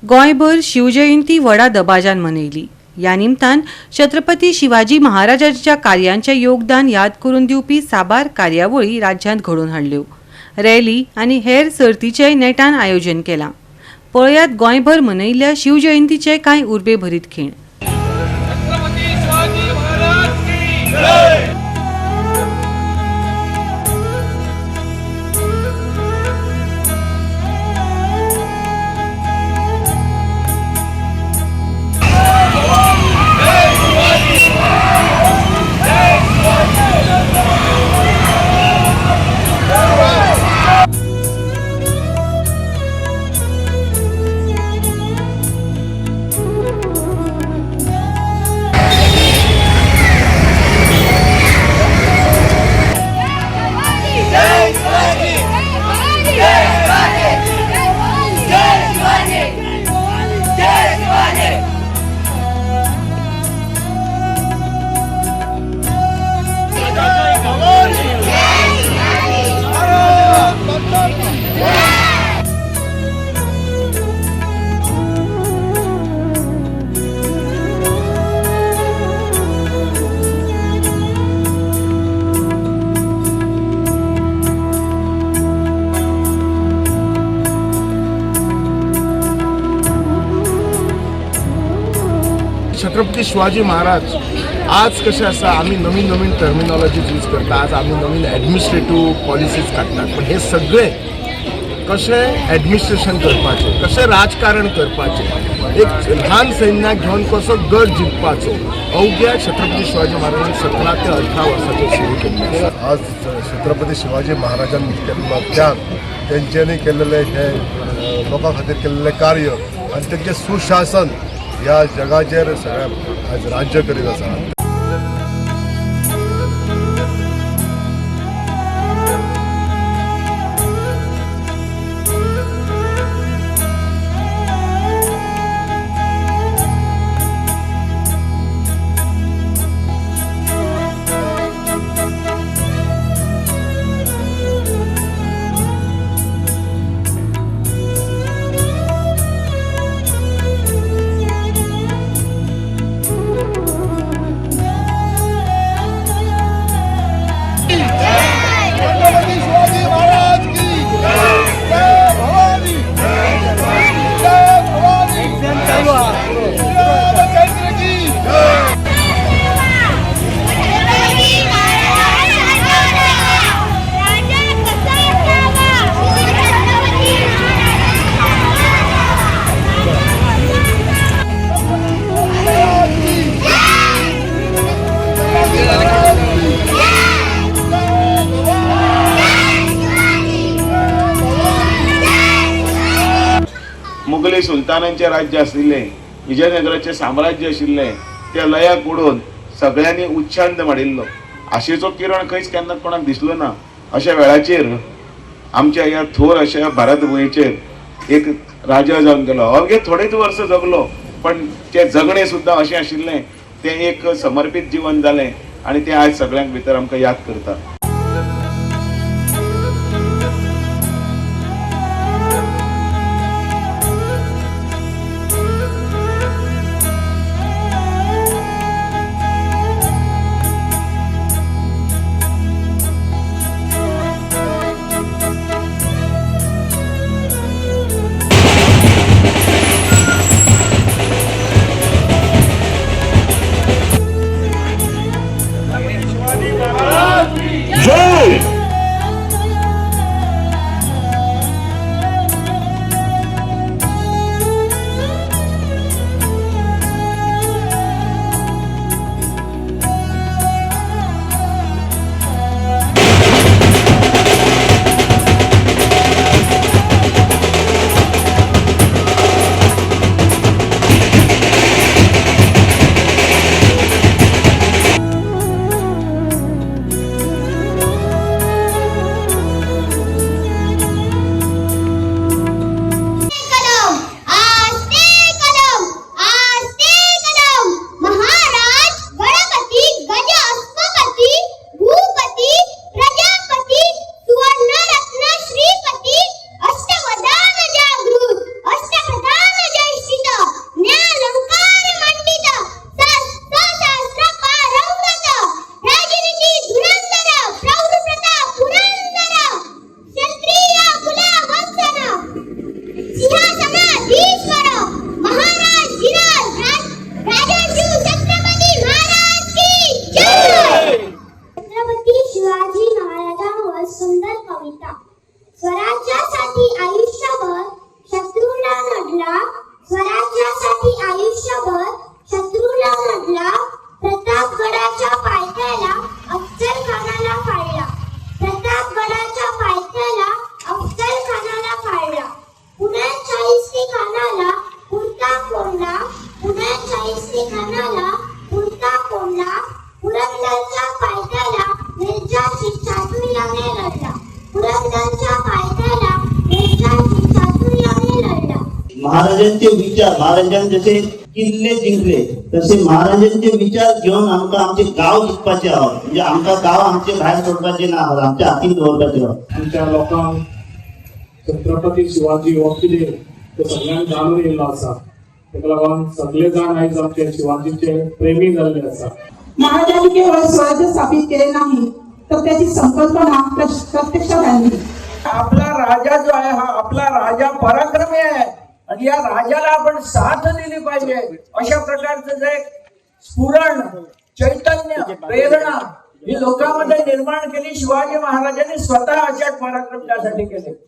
गोंयभर शिवजयंती व्हडा दबाज्यान मनयली। या निमतान छत्रपती शिवाजी महाराजांच्या कार्यांचे योगदान याद करून दिवपी साबार कार्यावळी राज्यांत घडोवन हाडल्यो। रॅली आनी हेर सर्तीचेय नेटान आयोजन केलां। पळयात गोंयभर मनयल्ल्या शिवजयंतीचे कांय उर्बेभरीत खीण। छत्रपती शिवाजी महाराज की जय। छत्रपती शिवाजी महाराज आज कशें आसा आमी नवीन नवीन टर्मिनॉलॉजीज यूज करता। आज आमी नवीन एडमिनिस्ट्रेटिव्ह पॉलिसीज काडटात, पण हे सगळे कशें एडमिनिस्ट्रेशन करपाचें, कशें राजकारण करपाचें, एक ल्हान सैन्याक घेवन कसो गड जिखपाचो अवघ्या छत्रपती शिवाजी महाराजांनी 17 ते 18 वर्सांचेर सुरू केल्लें आसा। आज छत्रपती शिवाजी महाराजांनी केल्लो त्याग, तेंच्यांनी केल्लेले हे लोकां खातीर केल्लें कार्य आनी तेंचें सुशासन ह्या जगाचेर सगळ्या आज राज्य करीत आसा। मुघली सुलतानांचे राज्य आशिल्ले, विजयनगराचे साम्राज्य आशिल्ले, त्या लयाक उडोवन सगळ्यांनी उच्छांत माडिल्लो। आशेचो किरण खंयच केन्ना कोणाक दिसलो ना। अशा वेळाचेर आमच्या ह्या थोर अशा भारत भूंयचेर एक राजा जावन गेलो। अवघे थोडेच वर्स जगलो, पण ते जगणे सुद्धा अशें आशिल्लें, तें एक समर्पित जीवन जालें आनी तें आज सगळ्यांक भितर आमकां याद करता। शिवाजी महाराज की कोंडला, स्वराज्यासाठी आयुष्यभर शत्रूला लढला, प्रतापगडाच्या पायथ्याला अफजल खानाला फाडला, प्रतापगडाच्या पायथ्याला अफजल खानाला फाडला, पुण्यात शाहिस्ते खानाला पुरता कोंडला, पुण्यात शाहिस्ते खानाला पुरता कोंडला, पुरंदरच्या पायथ्याला मिर्झाशी चातुर्याने लढला, पुरंदरच्या पायथ्याला मिर्झाशी चातुर्याने लढला. महाराजांचे विचार, महाराजांनी जसे किल्ले जिंकले तसे महाराजांचे विचार घेऊन आमका आमचे गाव जिंकपाचे आहोत. म्हणजे आमका गाव आमचे भायर सोडपाचे ना आहोत, आमच्या हातीन दवरपाचे आहोत. आमच्या लोकांक छत्रपती शिवाजी हो कितें ते सगळ्यांक जाणून येयल्लो आसा. तेका लागून सगळे जाण आयज आमचे शिवाजीचे प्रेमी जाल्ले आसा. महाराजांनी केवळ स्वराज्य स्थापित केले नाही तर त्याची संकल्पना प्रत्यक्षात आणली. आपला राजा जो आहे हा आपला राजा पराक्रमी आहे आणि या राजाला आपण साथ दिली पाहिजे अशा प्रकारचं जे स्फुरण, चैतन्य, प्रेरणा ही लोकांमध्ये निर्माण केली. शिवाजी महाराजांनी स्वतः अशा पराक्रम त्यासाठी केले.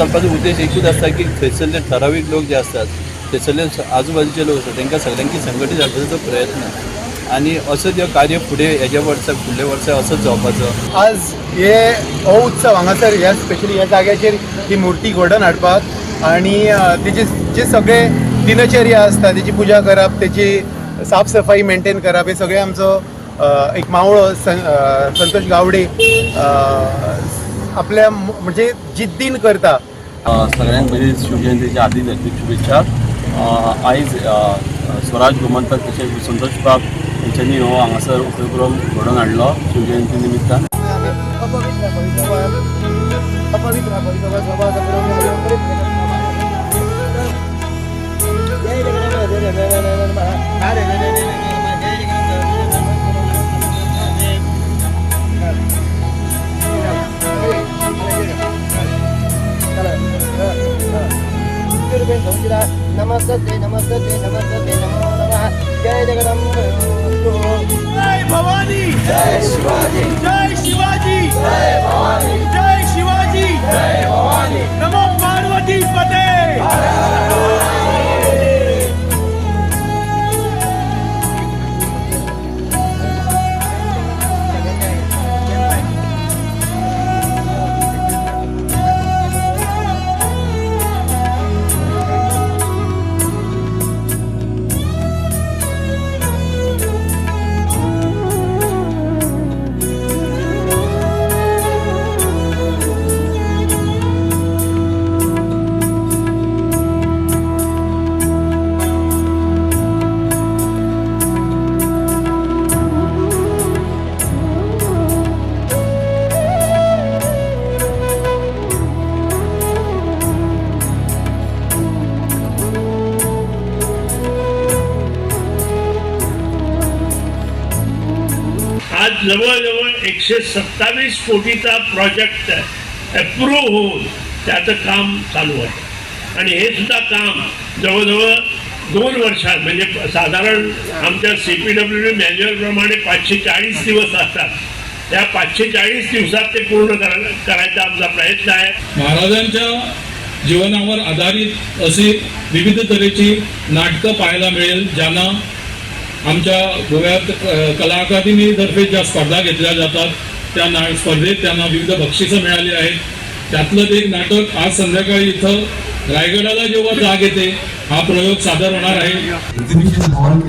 घालपाचो उद्देश एकूच आसता की थंयसरले ठरावीक लोक जे असतात, थंयसरले आजूबाजूचे लोक असतात तांकां सगळ्यांकी संघटीत हाडपाचो प्रयत्न आणि असोच ह्यो कार्य फुडल्या वर्सा असोच जावपाचो. आज हो उत्सव हांगासर ह्या स्पेशली ह्या जाग्याचेर ही मुर्ती घडोवन हाडपाक आणि तेचे जे सगळे दिनचर्या आसता तेची पुजा करप, तेची साफ सफाई मेंटेन करप, हे सगळे आमचो एक मावळो संतोष गावडे आपल्या म्हणजे जिद्दीन करता. सगळ्यांक पयलीं शिवजयंतीच्या हार्दिक हार्दिक शुभेच्छा. आयज स्वराज गोमंतक तशेंच संतोष बाब हेंच्यांनी हो हांगासर उपक्रम घडोवन हाडलो शिवजयंती निमित्तान. नमस्ते नमस्ते नमस्ते नमो नमः. जय जगदम्बे. जय भवानी, जय शिवाजी, जय शिवाजी, जय भवानी, जय शिवाजी, जय भवानी. नमो पार्वती पते. आज जवळजवळ 127 कोटीचा प्रोजेक्ट अप्रूव्ह होऊन त्याचं काम चालू आहे आणि हे सुद्धा काम जवळजवळ 2 वर्षात म्हणजे साधारण आमच्या CPWD मॅन्युअलप्रमाणे 540 दिवस असतात. त्या 540 दिवसात ते पूर्ण करायचा आमचा प्रयत्न आहे. महाराजांच्या जीवनावर आधारित अशी विविध तऱ्हेची नाटकं पाहायला मिळेल, ज्यांना आमच्या गोव्यात कला अकादमीतर्फे ज्या स्पर्धा घेतल्या जातात त्या स्पर्धेत त्यांना विविध बक्षिसं मिळाली आहेत. त्यातलं एक नाटक आज संध्याकाळी इथं रायगडाला जेव्हा जाग येते हा प्रयोग सादर होणार आहे. एक्झिबिशन हॉल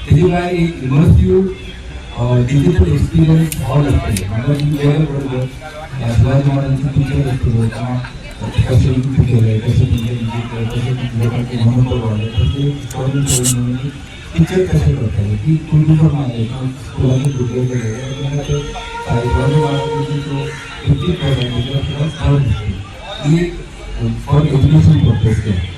त्याशिवाय एक इमर्सिव्ह डिजिटल एक्सपिरियन्स हॉल असते. बरोबर शिवाजी महाराजांची पिक्चर असतो कसं केलं आहे, कसं कसं लोकांचे मनोबल वाढलं, तसे पिक्चर कसे करतात की पूर्ण आहे फुलांनी फुटलेलं आहे. शिवाजी महाराजांची जो 50% स्थळ दिसते ही फॉर एज्युकेशन पर्पज आहे.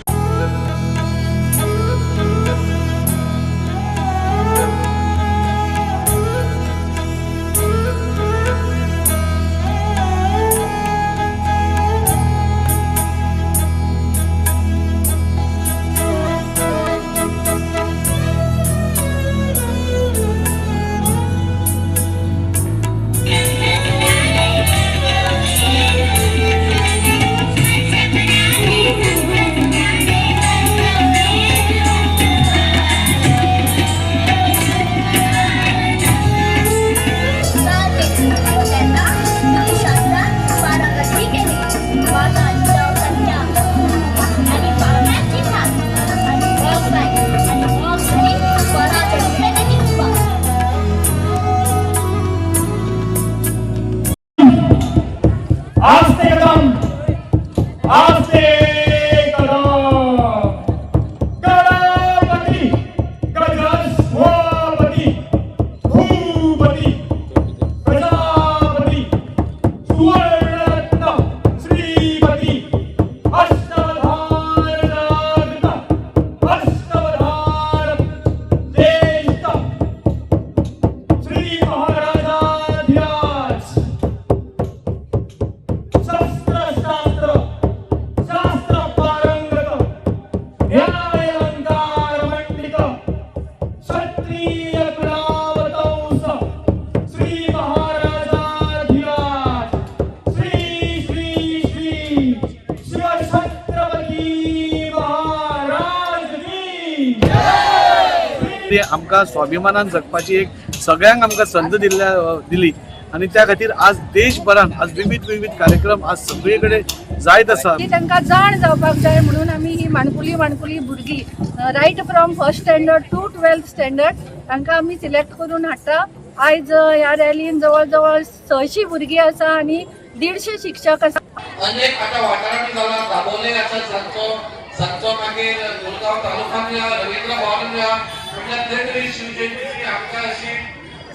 आमकां स्वाभिमानान जगपाची एक सगळ्यांक आमकां संद दिली आणि त्या खातीर आज देशभरात आज विविध कार्यक्रम आज सगळे कडेन जायत आसा. तांकां जाण जावपाक जाय म्हणून आमी ही माणकुली भुरगीं right from first standard to 12th standard तांकां आमी सिलेक्ट करून हाडटा. आयज ह्या रॅलीन जवळ 600 भुरगीं आसा आणि 150 शिक्षक आसा. अनेक आता वाठारांनी जाला राबवले आसा सांचो मागीर मुरगांव तालुक्यांत रवींद्र भवन म्हणल्यार ते तरी शिवजयंतीची आमकां अशी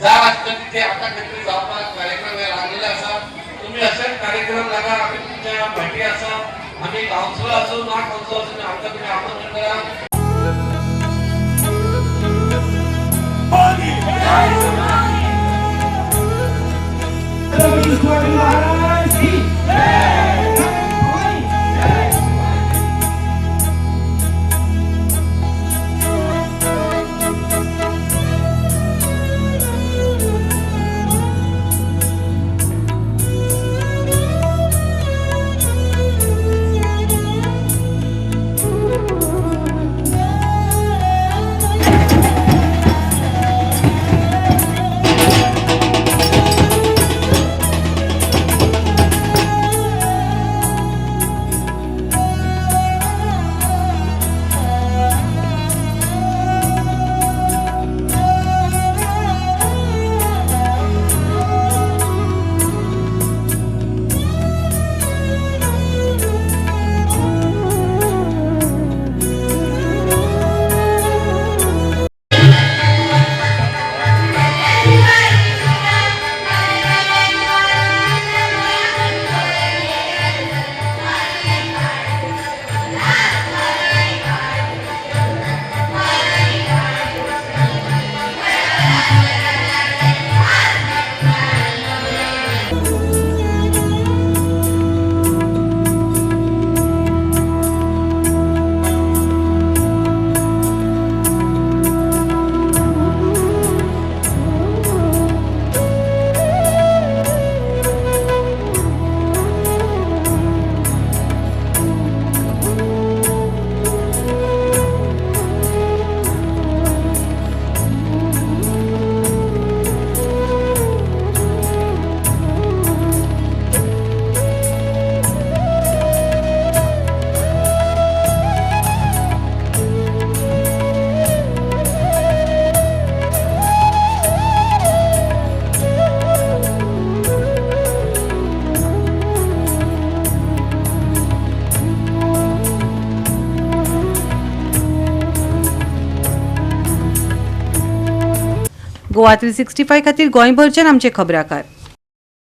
जाय आसता तिथे आता खंय जावपाक कार्यक्रम हे लागलेले आसा. तुम्ही असेच कार्यक्रम लागा. आमी तुमच्या फाटी आसा. आमी कावन्सिलर आसूं ना कावन्सिलर आसूं आमकां तुम्ही आमंत्रण करा. गोवा 365 खातीर गोंयभरच्यान आमचे खबराकार.